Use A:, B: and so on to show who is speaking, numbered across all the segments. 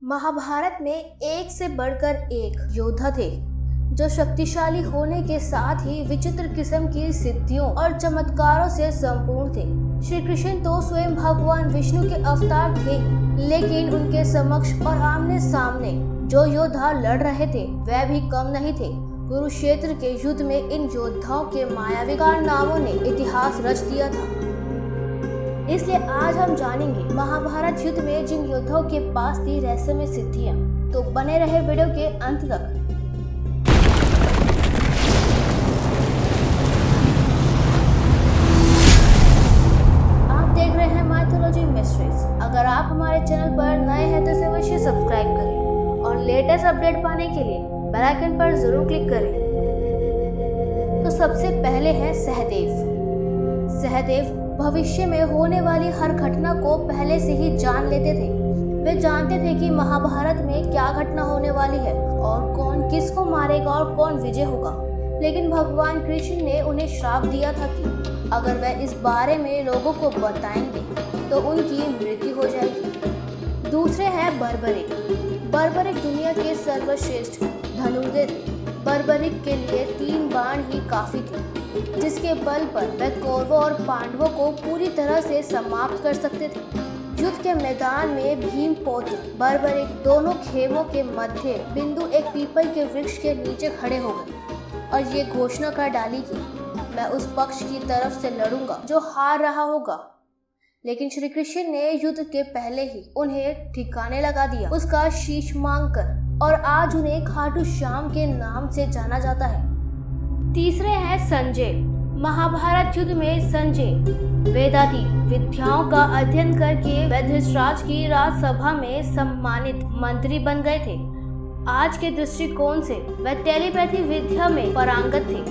A: महाभारत में एक से बढ़कर एक योद्धा थे जो शक्तिशाली होने के साथ ही विचित्र किस्म की सिद्धियों और चमत्कारों से संपूर्ण थे। श्री कृष्ण तो स्वयं भगवान विष्णु के अवतार थे, लेकिन उनके समक्ष और आमने सामने जो योद्धा लड़ रहे थे वह भी कम नहीं थे। कुरुक्षेत्र के युद्ध में इन योद्धाओं के मायावी कारनामों ने इतिहास रच दिया था। इसलिए आज हम जानेंगे महाभारत युद्ध में जिन योद्धाओं के पास थी रहस्यमय सिद्धियां। तो बने रहे वीडियो के अंत तक। आप देख रहे हैं माइथोलॉजी मिस्ट्रीज। अगर आप हमारे चैनल पर नए हैं तो इसे अवश्य सब्सक्राइब करें और लेटेस्ट अपडेट पाने के लिए बेल आइकन पर जरूर क्लिक करें। तो सबसे पहले है सहदेव। सहदेव भविष्य में होने वाली हर घटना को पहले से ही जान लेते थे। वे जानते थे कि महाभारत में क्या घटना होने वाली है और कौन किसको मारेगा और कौन विजय होगा। लेकिन भगवान कृष्ण ने उन्हें श्राप दिया था कि अगर वे इस बारे में लोगों को बताएंगे तो उनकी मृत्यु हो जाएगी। दूसरे हैं बर्बरिक। बर्बरिक दुनिया के सर्वश्रेष्ठ धनुर्धर थे। बर्बरिक के लिए 3 बाण ही काफी थे, जिसके बल पर वे कौरवों और पांडवों को पूरी तरह से समाप्त कर सकते थे। युद्ध के मैदान में भीम पौत्र बर्बरिक दोनों खेमों के मध्य बिंदु एक पीपल के वृक्ष के नीचे खड़े हो गए और ये घोषणा कर डाली कि मैं उस पक्ष की तरफ से लड़ूंगा जो हार रहा होगा। लेकिन श्री कृष्ण ने युद्ध के पहले ही उन्हें ठिकाने लगा दिया, उसका शीश मांग कर, और आज उन्हें खाटू श्याम के नाम से जाना जाता है। तीसरे हैं संजय। महाभारत युद्ध में संजय वेदादि विद्याओं का अध्ययन करके वे धृतराज की राजसभा में सम्मानित मंत्री बन गए थे। आज के दृष्टिकोण से वे टेलीपैथी विद्या में पारंगत थे।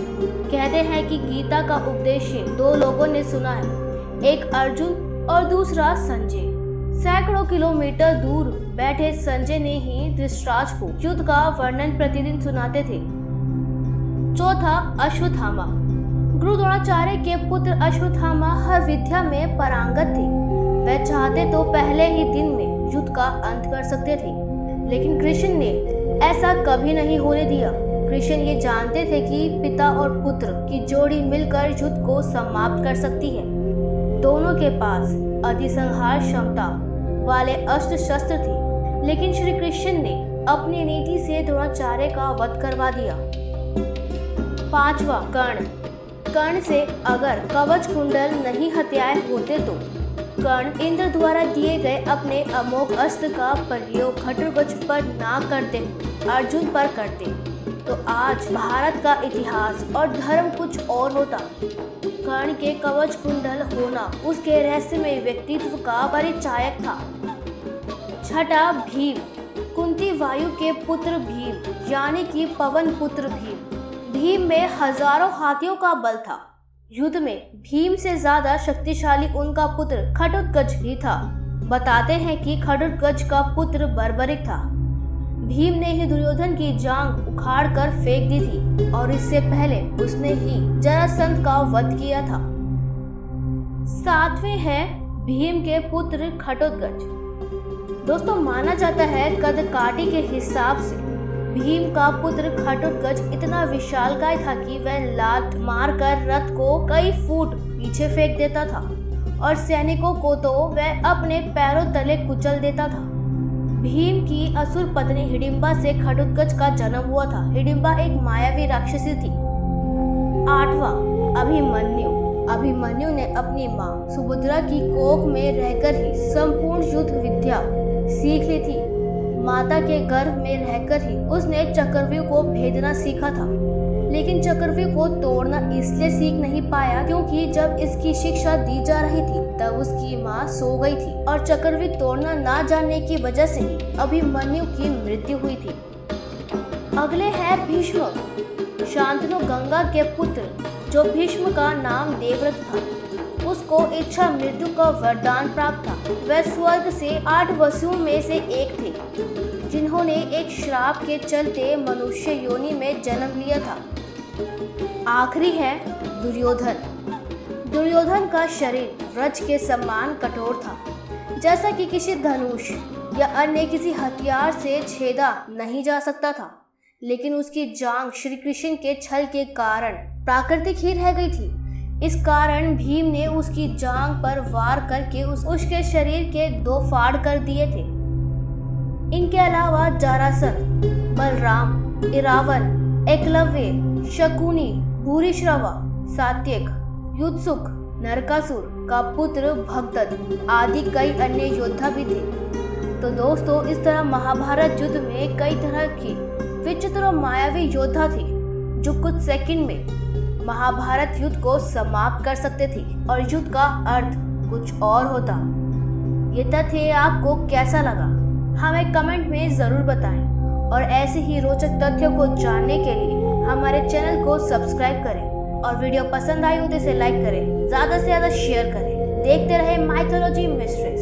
A: कहते हैं कि गीता का उपदेश 2 लोगों ने सुना है, एक अर्जुन और दूसरा संजय। सैकड़ों किलोमीटर दूर बैठे संजय ने ही धृतराज को युद्ध का वर्णन प्रतिदिन सुनाते थे। चौथा अश्वत्थामा। गुरु द्रोणाचार्य के पुत्र अश्वत्थामा हर विद्या में पारंगत थे। वे चाहते तो पहले ही दिन में युद्ध का अंत कर सकते थे, लेकिन कृष्ण ने ऐसा कभी नहीं होने दिया। कृष्ण ये जानते थे कि पिता और पुत्र की जोड़ी मिलकर युद्ध को समाप्त कर सकती है। दोनों के पास अतिसंहार क्षमता वाले अस्त्र शस्त्र थे, लेकिन श्री कृष्ण ने अपनी नीति से द्रोणाचार्य का वध करवा दिया। 5वां कर्ण। कर्ण से अगर कवच कुंडल नहीं हत्याए होते तो कर्ण इंद्र द्वारा दिए गए अपने अमोघ अस्त्र का प्रयोग घटोत्कच पर ना करते अर्जुन पर करते तो आज भारत का इतिहास और धर्म कुछ और होता। कर्ण के कवच कुंडल होना उसके रहस्यमय व्यक्तित्व का परिचायक था। 6ठा भीम। कुंती वायु के पुत्र भीम यानी कि पवन पुत्र भीम। भीम में हजारों हाथियों का बल था। युद्ध में भीम से ज्यादा शक्तिशाली उनका पुत्र घटोत्कच ही था। बताते हैं कि घटोत्कच का पुत्र बर्बरिक था। भीम ने ही दुर्योधन की जांघ उखाड़ कर फेंक दी थी और इससे पहले उसने ही जरासंध का वध किया था। 7वें है भीम के पुत्र घटोत्कच। दोस्तों, माना जाता है कदकाठी के हिसाब से भीम का पुत्र घटोत्कच इतना विशालकाय था कि वह लात मारकर रथ को कई फुट पीछे फेंक देता था और सैनिकों को तो वह अपने पैरों तले कुचल देता था। भीम की असुर पत्नी हिडिंबा से घटोत्कच का जन्म हुआ था। हिडिंबा एक मायावी राक्षसी थी। 8वां अभिमन्यु। अभिमन्यु ने अपनी मां सुभद्रा की कोख में रहकर ही संपूर्ण युद्ध विद्या सीख ली थी। माता के गर्भ में रहकर ही उसने चक्रव्यूह को भेदना सीखा था, लेकिन चक्रव्यूह को तोड़ना इसलिए सीख नहीं पाया क्योंकि जब इसकी शिक्षा दी जा रही थी तब उसकी माँ सो गई थी और चक्रव्यूह तोड़ना ना जानने की वजह से ही अभिमन्यु की मृत्यु हुई थी। अगले है भीष्म। शांतनु गंगा के पुत्र जो भीष्म का नाम देवव्रत था, उसको इच्छा मृत्यु का वरदान प्राप्त था। वह स्वर्ग से 8 वसुओं में से एक थे जिन्होंने एक श्राप के चलते मनुष्य योनि में जन्म लिया था। आखिरी है दुर्योधन। दुर्योधन का शरीर वज्र के समान कठोर था, जैसा कि किसी धनुष या अन्य किसी हथियार से छेदा नहीं जा सकता था, लेकिन उसकी जांघ श्री कृष्ण के छल के कारण प्राकृतिक ही रह गई थी। इस कारण भीम ने उसकी जांघ पर वार करके उसके शरीर के 2 फाड़ कर दिए थे। इनके अलावा जरासंध, बलराम, इरावन, एकलव्य, शकुनी, भूरिश्रवा, सात्यक, युत्सुक, नरकासुर का पुत्र भगदत्त आदि कई अन्य योद्धा भी थे। तो दोस्तों, इस तरह महाभारत युद्ध में कई तरह की विचित्र और मायावी योद्धा थे जो कुछ सेकंड में महाभारत युद्ध को समाप्त कर सकते थे और युद्ध का अर्थ कुछ और होता। ये तथ्य आपको कैसा लगा हमें कमेंट में जरूर बताएं और ऐसे ही रोचक तथ्यों को जानने के लिए हमारे चैनल को सब्सक्राइब करें और वीडियो पसंद आई हो तो इसे लाइक करें, ज्यादा से ज्यादा शेयर करें। देखते रहे माइथोलॉजी मिस्ट्रीज।